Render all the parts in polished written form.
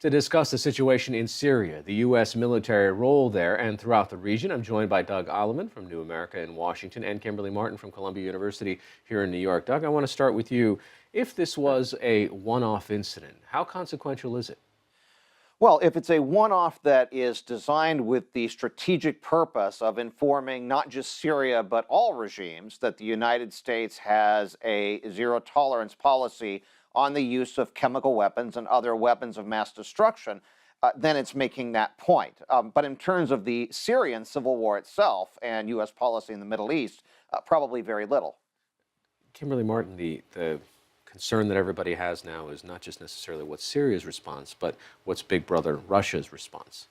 To discuss the situation in Syria, the U.S. military role there, and throughout the region, I'm joined by Doug Ollivant from New America in Washington and Kimberly Marten from Columbia University here in New York. Doug, I want to start with you. If this was a one-off incident, how consequential is it? Well, if it's a one-off that is designed with the strategic purpose of informing not just Syria, but all regimes that the United States has a zero tolerance policy on the use of chemical weapons and other weapons of mass destruction, then it's making that point. But in terms of the Syrian civil war itself and U.S. policy in the Middle East, probably very little. Kimberly Marten, the concern that everybody has now is not just necessarily what's Syria's response, but what's Big Brother Russia's response.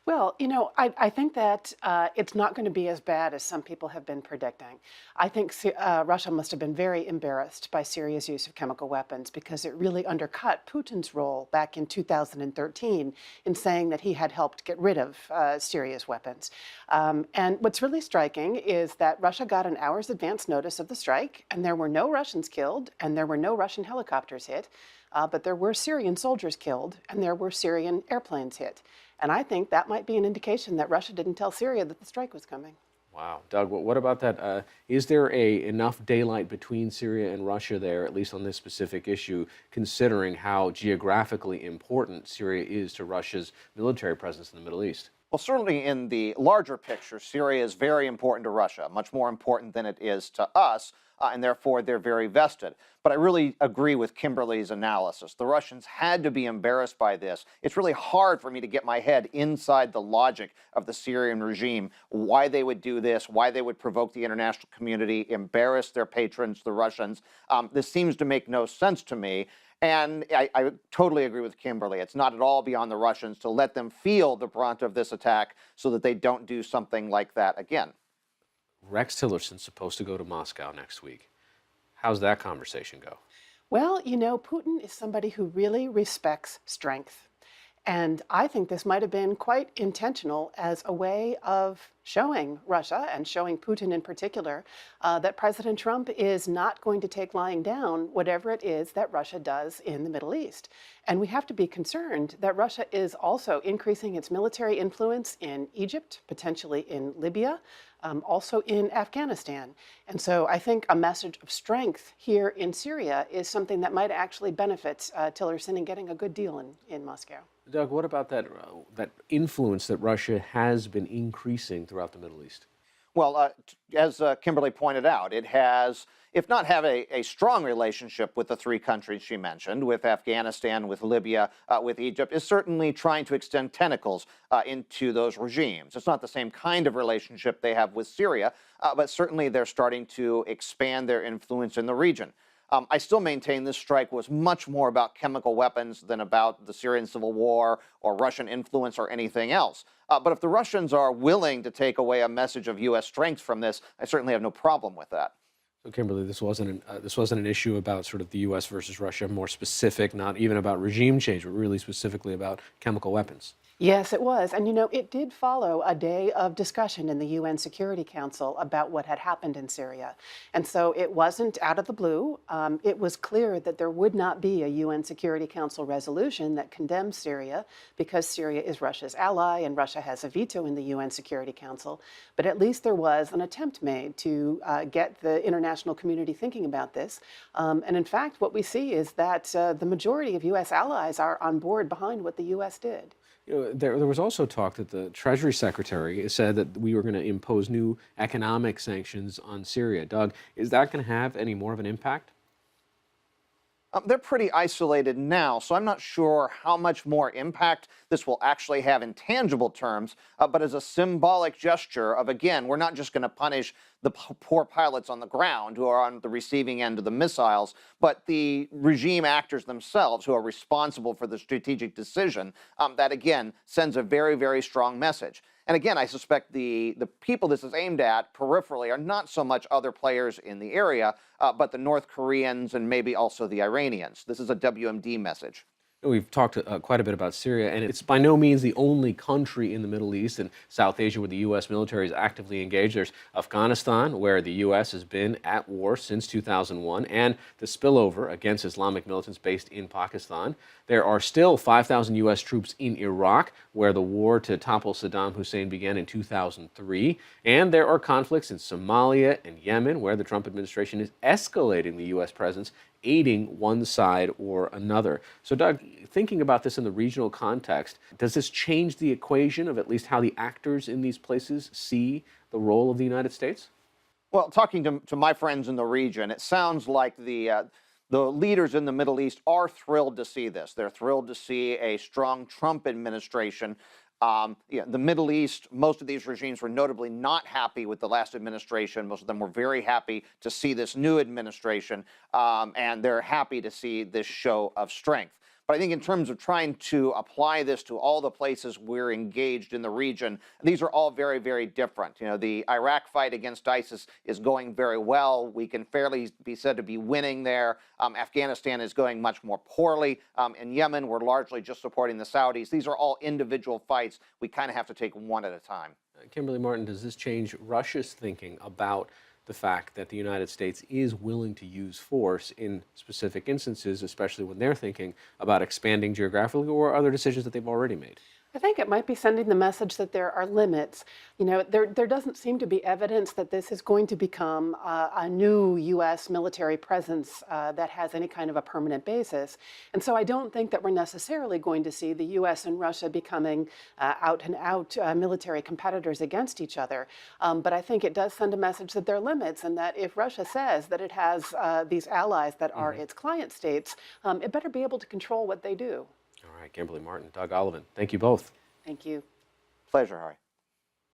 Well, I think that it's not going to be as bad as some people have been predicting. I think Russia must have been very embarrassed by Syria's use of chemical weapons because it really undercut Putin's role back in 2013 in saying that he had helped get rid of Syria's weapons. And what's really striking is that Russia got an hour's advance notice of the strike, and there were no Russians killed, and there were no Russian helicopters hit, but there were Syrian soldiers killed, and there were Syrian airplanes hit. And I think that might be an indication that Russia didn't tell Syria that the strike was coming. Wow. Doug, what about that? Is there enough daylight between Syria and Russia there, at least on this specific issue, considering how geographically important Syria is to Russia's military presence in the Middle East? Well, certainly in the larger picture, Syria is very important to Russia, much more important than it is to us, and therefore they're very vested. But I really agree with Kimberly's analysis. The Russians had to be embarrassed by this. It's really hard for me to get my head inside the logic of the Syrian regime, why they would do this, why they would provoke the international community, embarrass their patrons, the Russians. This seems to make no sense to me. And I totally agree with Kimberly. It's not at all beyond the Russians to let them feel the brunt of this attack so that they don't do something like that again. Rex Tillerson's supposed to go to Moscow next week. How's that conversation go? Well, Putin is somebody who really respects strength. And I think this might have been quite intentional as a way of showing Russia and showing Putin in particular that President Trump is not going to take lying down whatever it is that Russia does in the Middle East. And we have to be concerned that Russia is also increasing its military influence in Egypt, potentially in Libya, also in Afghanistan. And so I think a message of strength here in Syria is something that might actually benefit Tillerson in getting a good deal in Moscow. Doug, what about that influence that Russia has been increasing throughout the Middle East? Well, as Kimberly pointed out, it has, if not have a strong relationship with the three countries she mentioned, with Afghanistan, with Libya, with Egypt, is certainly trying to extend tentacles into those regimes. It's not the same kind of relationship they have with Syria, but certainly they're starting to expand their influence in the region. I still maintain this strike was much more about chemical weapons than about the Syrian civil war or Russian influence or anything else. But if the Russians are willing to take away a message of U.S. strength from this, I certainly have no problem with that. So, Kimberly, this wasn't an issue about sort of the U.S. versus Russia, more specific, not even about regime change, but really specifically about chemical weapons. Yes, it was. And it did follow a day of discussion in the UN Security Council about what had happened in Syria. And so it wasn't out of the blue. It was clear that there would not be a UN Security Council resolution that condemns Syria because Syria is Russia's ally and Russia has a veto in the UN Security Council. But at least there was an attempt made to get the international community thinking about this. And in fact, what we see is that the majority of U.S. allies are on board behind what the U.S. did. There was also talk that the Treasury Secretary said that we were going to impose new economic sanctions on Syria. Doug, is that going to have any more of an impact? They're pretty isolated now, so I'm not sure how much more impact this will actually have in tangible terms, but as a symbolic gesture of, again, we're not just going to punish the poor pilots on the ground who are on the receiving end of the missiles, but the regime actors themselves who are responsible for the strategic decision. That, again, sends a very, very strong message. And again, I suspect the people this is aimed at peripherally are not so much other players in the area, but the North Koreans and maybe also the Iranians. This is a WMD message. We've talked quite a bit about Syria, and it's by no means the only country in the Middle East and South Asia where the U.S. military is actively engaged. There's Afghanistan, where the U.S. has been at war since 2001, and the spillover against Islamic militants based in Pakistan. There are still 5,000 U.S. troops in Iraq, where the war to topple Saddam Hussein began in 2003. And there are conflicts in Somalia and Yemen, where the Trump administration is escalating the U.S. presence, aiding one side or another. So, Doug, thinking about this in the regional context, does this change the equation of at least how the actors in these places see the role of the United States? Well, talking to my friends in the region, it sounds like the leaders in the Middle East are thrilled to see this. They're thrilled to see a strong Trump administration. The Middle East, most of these regimes were notably not happy with the last administration. Most of them were very happy to see this new administration, and they're happy to see this show of strength. But I think in terms of trying to apply this to all the places we're engaged in the region, these are all very, very different. You know, the Iraq fight against ISIS is going very well. We can fairly be said to be winning there. Afghanistan is going much more poorly. In Yemen, we're largely just supporting the Saudis. These are all individual fights. We kind of have to take one at a time. Kimberly Marten, does this change Russia's thinking about the fact that the United States is willing to use force in specific instances, especially when they're thinking about expanding geographically or other decisions that they've already made? I think it might be sending the message that there are limits. You know, there doesn't seem to be evidence that this is going to become a new U.S. military presence that has any kind of a permanent basis. And so I don't think that we're necessarily going to see the U.S. and Russia becoming out-and-out military competitors against each other. But I think it does send a message that there are limits, and that if Russia says that it has these allies that are its client states, it better be able to control what they do. All right, Kimberly Marten, Doug Ollivant, thank you both. Thank you. Pleasure, Hari.